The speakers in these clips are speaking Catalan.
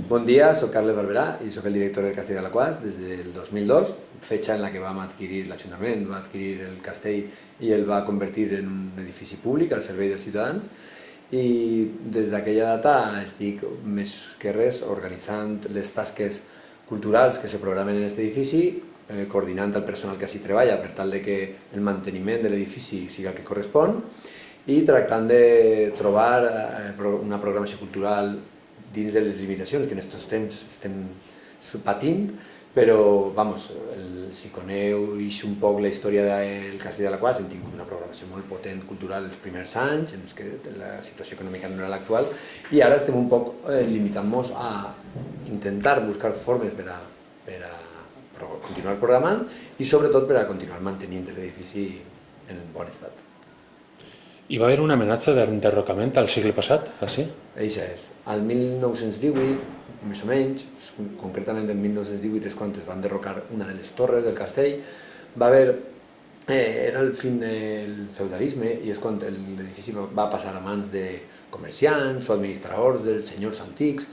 Bon dia, soc Carles Barberà i soc el director del Castell de l'Aquàs des del 2002, fecha en la que vam adquirir l'Ajuntament, va adquirir el castell i el va convertir en un edifici públic al servei dels ciutadans, i des d'aquella data estic més que res organitzant les tasques culturals que se programen en aquest edifici, coordinant el personal que s'hi treballa per tal de que el manteniment de l'edifici sigui el que correspon i tractant de trobar una programació cultural dins de les limitacions que en aquests temps estem patint, però, vamos, si coneu un poc la història del Castell de l'Aquàs, hem tingut una programació molt potent cultural els primers anys, en què la situació econòmica no era l'actual, i ara estem un poc limitant-nos a intentar buscar formes per a continuar programant i sobretot per a continuar mantenint l'edifici en bon estat. Hi va haver una amenaça d'enderrocament al segle passat, així? Això és. Al 1918, més o menys, concretament en 1918 és quan es va enderrocar una de les torres del castell, va haver, era el fin del feudalisme i és quan l'edifici va passar a mans de comerciants o administradors dels senyors antics,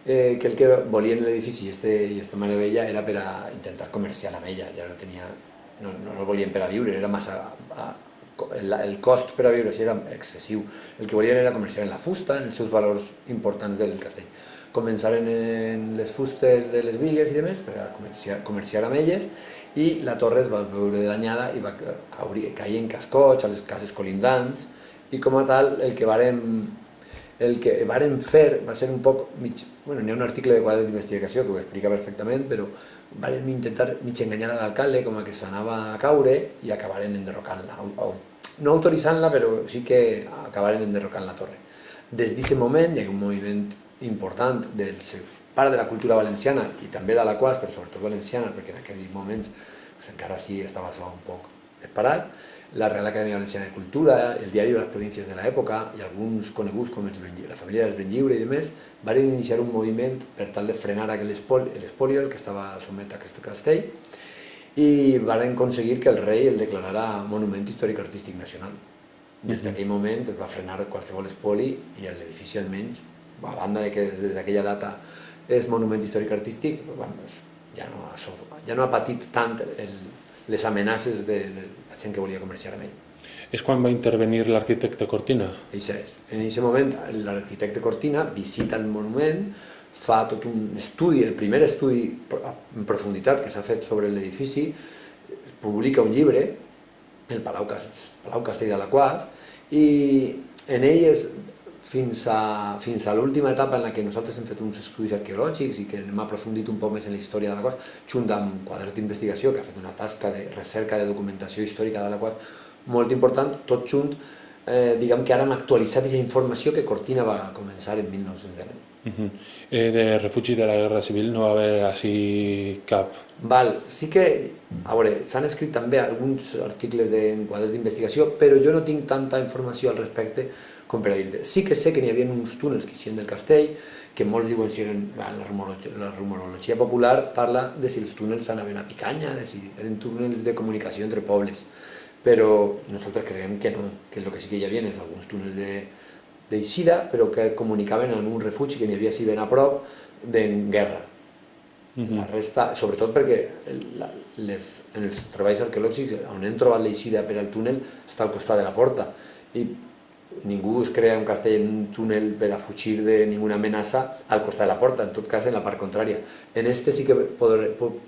que el que volien l'edifici i aquesta meravella era per a intentar comerciar amb ella, ja no volien per a viure, era massa... el cost per a viure així era excessiu. El que volien era comerciar en la fusta, en els seus valors importants del castell. Començaren en les fustes de les bigues i demés per a comerciar amb elles i la torre es va veure danyada i va cair en cascots a les cases colindants i com a tal el que varen fer va ser un poc bueno, n'hi ha un article de quadres d'investigació que ho explica perfectament, però varen intentar mig enganyar a l'alcalde com a que s'anava a caure i acabaren enderrocant-la, no autoritzant-la, però sí que acabaren enderrocant la torre. Des d'aquest moment hi ha un moviment important del part de la cultura valenciana i també de l'Aquàs, però sobretot valenciana, perquè en aquells moments encara sí estava un poc parat, la Real Acadèmia Valenciana de Cultura, el diari de les províncies de l'època i alguns coneguts com la família dels Benlliure i demés van iniciar un moviment per tal de frenar l'espoli que estava sotmet a aquest castell i van aconseguir que el rei el declarara Monument Històric Artístic Nacional. Des d'aquell moment es va frenar qualsevol espoli i l'edifici almenys, a banda que des d'aquella data és Monument Històric Artístic, ja no ha patit tant les amenaces de la gent que volia comerciar amb ell. És quan va intervenir l'arquitecte Cortina? Això és. En aquest moment l'arquitecte Cortina visita el monument, fa tot un estudi, el primer estudi en profunditat que s'ha fet sobre l'edifici, publica un llibre, el Palau Castell de l'Aquàs, i en ell fins a l'última etapa en la que nosaltres hem fet uns estudis arqueològics i que hem aprofundit un poc més en la història de l'Aquàs, junt amb quadres d'investigació, que ha fet una tasca de recerca de documentació històrica de l'Aquàs molt important, tot junt, diguem que ara hem actualitzat aquesta informació que Cortina va començar en 1919. De refugi de la Guerra Civil no va haver així cap? Sí que, a veure, s'han escrit també alguns articles en quadres d'investigació, però jo no tinc tanta informació al respecte com per a dir-te. Sí que sé que n'hi havia uns túnels que eixien del castell, que molts diuen si eren, la rumorologia popular parla de si els túnels anaven a Picanya, de si eren túnels de comunicació entre pobles, però nosaltres creiem que no, que el que sí que hi havia és alguns túnels d'eixida, però que comunicaven en un refugi que n'hi havia si ben a prop d'en guerra. La resta, sobretot perquè en els treballs arqueològics on hem trobat l'eixida per al túnel està al costat de la porta i ningú es crea un castell en un túnel per a fugir de ninguna amenaça al costat de la porta, en tot cas en la part contrària. En este sí que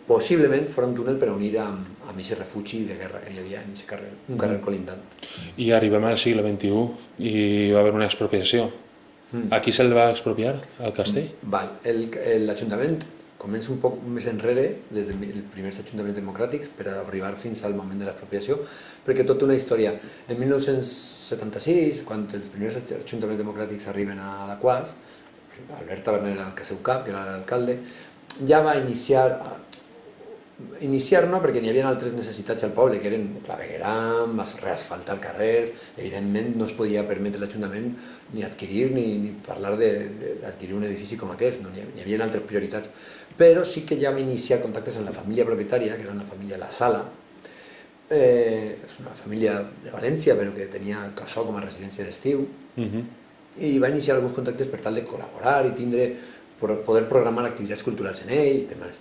possiblement fora un túnel per a unir amb aquest refugi de guerra que hi havia en aquest carrer, un carrer colindant. I arribem al segle XXI i va haver una expropiació. A qui se'l va expropiar, al castell? L'Ajuntament comença un poc més enrere, des dels primers ajuntaments democràtics, per arribar fins al moment de l'expropiació, perquè tota una història. En 1976, quan els primers ajuntaments democràtics arriben a l'Aquàs, Albert Taverner era el seu cap, que era l'alcalde, ja va iniciar no, perquè n'hi havia altres necessitats al poble, que eren clavegueram, reasfaltar carrers, evidentment no es podia permetre l'Ajuntament ni adquirir ni parlar d'adquirir un edifici com aquest, n'hi havia altres prioritats, però sí que ja va iniciar contactes amb la família propietària, que era una família La Sala, és una família de València, però que tenia Cassó com a residència d'estiu, i va iniciar alguns contactes per tal de col·laborar i tindre poder programar activitats culturals en ell i demás.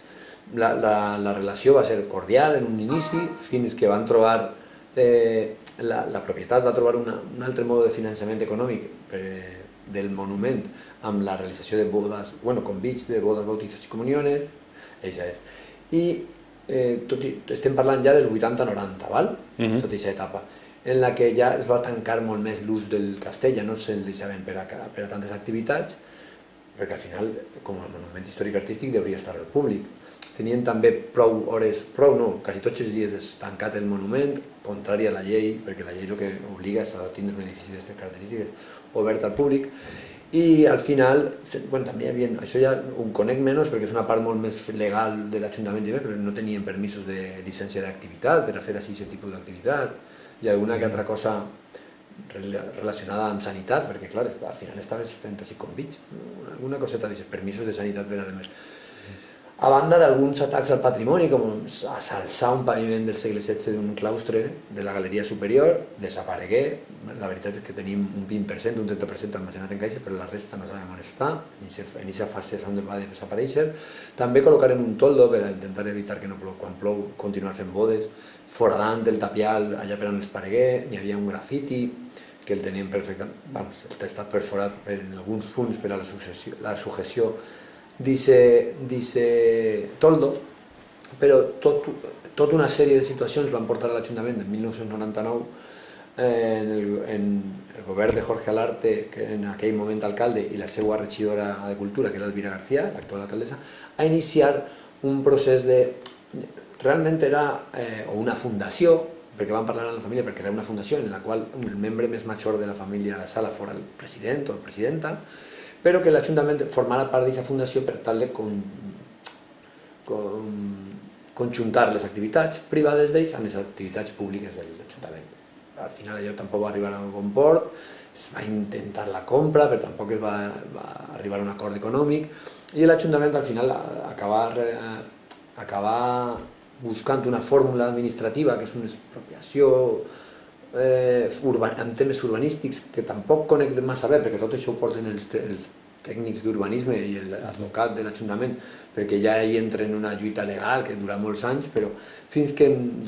La relació va ser cordial en un inici, fins que van trobar, la propietat va trobar un altre mode de finançament econòmic del monument amb la realització de bodes, convits de bodes, bautizos i comuniones, això és. I estem parlant ja dels 80-90, tota aquesta etapa, en la que ja es va tancar molt més l'ús del castell, ja no se'l deixaven per a tantes activitats, perquè al final, com a monument històric-artístic, hauria estar al públic. Tenien també prou hores, quasi tots els dies tancat el monument, contrari a la llei, perquè la llei el que obliga és a tindre un edifici d'aquestes característiques obert al públic, i al final, també hi havia, això ja ho conec menys perquè és una part molt més legal de l'Ajuntament, però no tenien permisos de llicència d'activitat per a fer així aquest tipus d'activitat, i alguna que altra cosa relacionada amb sanitat, perquè clar, al final estaves fent així convits, alguna coseta d'aquests permisos de sanitat per a demés. A banda d'alguns atacs al patrimoni, com assalçar un paviment del segle XVI d'un claustre de la galeria superior, desaparegué. La veritat és que tenim un 20%, un 30% almacenat en caixes, però la resta no sabem on està, en aquesta fase és on va desaparèixer. També col·locaren un toldo per intentar evitar que quan plou continuar fent bodes, foradant el tapial allà per on es paregué, n'hi havia un grafiti que el tenien perfectament, està perforat en alguns punts per a la sujeció d'aquest toldo, però tota una sèrie de situacions van portar a l'Ajuntament en 1999, en el govern de Jorge Alarte, que en aquell moment alcalde, i la seva regidora de Cultura, que era Elvira García, l'actual alcaldessa, a iniciar un procés de... Realment era una fundació, perquè van parlar amb la família, perquè era una fundació en la qual el membre més major de la família de la sala fora el president o presidenta, però que l'Ajuntament formara part d'aquesta fundació per tal de conjuntar les activitats privades d'ells amb les activitats públiques de l'Ajuntament. Al final allò tampoc va arribar a bon port, es va intentar la compra, però tampoc es va arribar a un acord econòmic, i l'Ajuntament al final acabà buscant una fórmula administrativa, que és una expropiació en temes urbanístics, que tampoc conec massa bé, perquè tot això ho porten els tècnics d'urbanisme i l'advocat de l'Ajuntament, perquè ja hi entra en una lluita legal que dura molts anys, però fins que en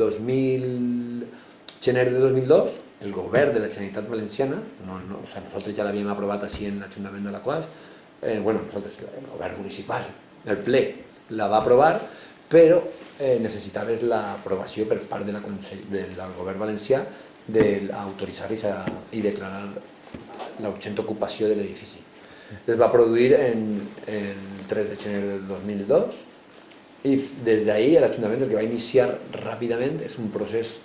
gener de 2002 el govern de la Generalitat Valenciana, nosaltres ja l'havíem aprovat així en l'Ajuntament de Alaquàs, nosaltres, el govern municipal, el ple la va aprovar, però necessitaves l'aprovació per part del govern valencià d'autoritzar i declarar l'urgent ocupació de l'edifici. Es va produir el 3 de gener del 2002 i des d'ahir l'Ajuntament el que va iniciar ràpidament és un procés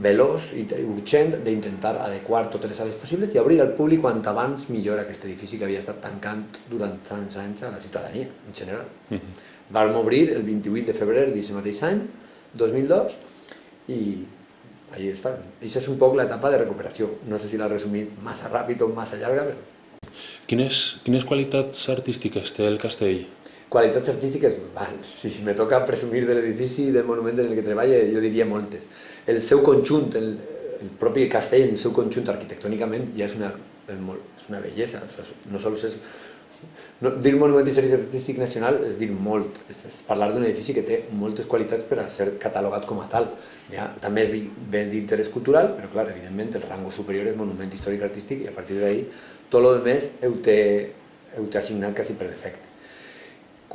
veloç i urgent d'intentar adequar totes les sales possibles i obrir al públic quant abans millor aquest edifici que havia estat tancant durant tants anys a la ciutadania en general. Vam obrir el 28 de febrer d'aquest mateix any, 2002, i ahí està. Això és un poc l'etapa de recuperació. No sé si l'ha resumit massa ràpid o massa llarga, però... Quines qualitats artístiques té el castell? Qualitats artístiques, si me toca presumir de l'edifici i del monument en el que treballa, jo diria moltes. El seu conjunt, el propi castell, el seu conjunt arquitectònicament ja és una bellesa. No sols és... Dir monument històric artístic nacional és dir molt, és parlar d'un edifici que té moltes qualitats per a ser catalogat com a tal. També és bé d'interès cultural, però clar, evidentment el rang superior és monument històric artístic i a partir d'ahir tot el més ho té assignat quasi per defecte.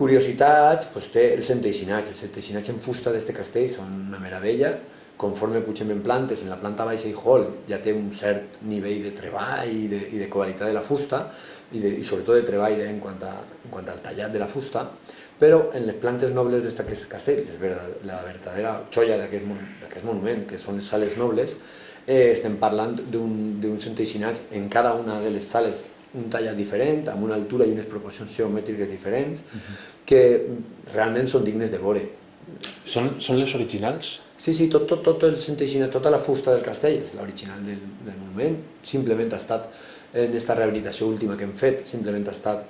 Curiositats, té els enteixinats en fusta d'aquest castell són una meravella. Conforme pugem en plantes, en la planta baixa i hall ja té un cert nivell de treball i de qualitat de la fusta i sobretot de treball en quant al tallat de la fusta, però en les plantes nobles d'aquest castell, la verdadera joia d'aquest monument, que són les sales nobles, estem parlant d'uns enteixinats en cada una de les sales un tallat diferent, amb una altura i unes proporcions geomètriques diferents, que realment són dignes de veure. Són les originals? Sí, tot el centeixinat, tota la fusta del castell és l'original del monument, simplement ha estat, en aquesta rehabilitació última que hem fet, simplement ha estat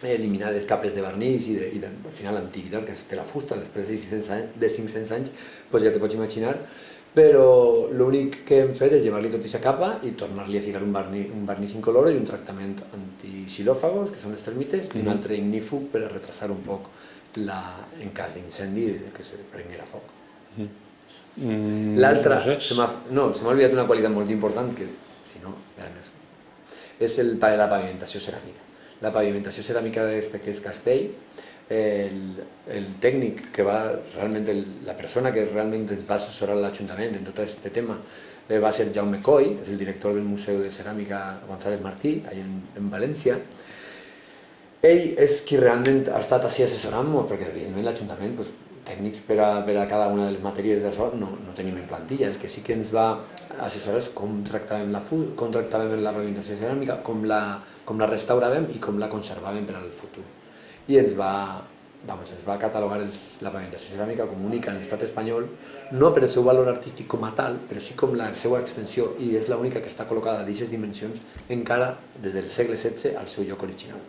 eliminades capes de vernís i al final l'antiguitat que té la fusta, després de 500 anys, doncs ja te pots imaginar, però l'únic que hem fet és llevar-li tota aquesta capa i tornar-li a ficar un vernís incoloro i un tractament antisilòfagos, que són les termites, i un altre ignífug per a retrasar un poc en cas d'incendi que se prenguera foc. L'altra, se m'ha oblidat una qualitat molt important, que si no, a més, és la pavimentació ceràmica. La pavimentació ceràmica d'aquest que és Castell, el tècnic que va realment, la persona que realment ens va assessorar l'Ajuntament en tot aquest tema va ser Jaume Coll, que és el director del Museu de Ceràmica González Martí, allà en València. Ell és qui realment ha estat així assessorant-nos, perquè evidentment l'Ajuntament, tècnics per a cada una de les matèries d'això no tenim en plantilla. El que sí que ens va assessorar és com tractàvem la pavimentació ceràmica, com la restauràvem i com la conservàvem per al futur. I ens va catalogar la pavimentació ceràmica com única en l'estat espanyol, no per el seu valor artístic com a tal, però sí com la seva extensió, i és l'única que està col·locada d'aquestes dimensions encara des del segle XVI al seu lloc original.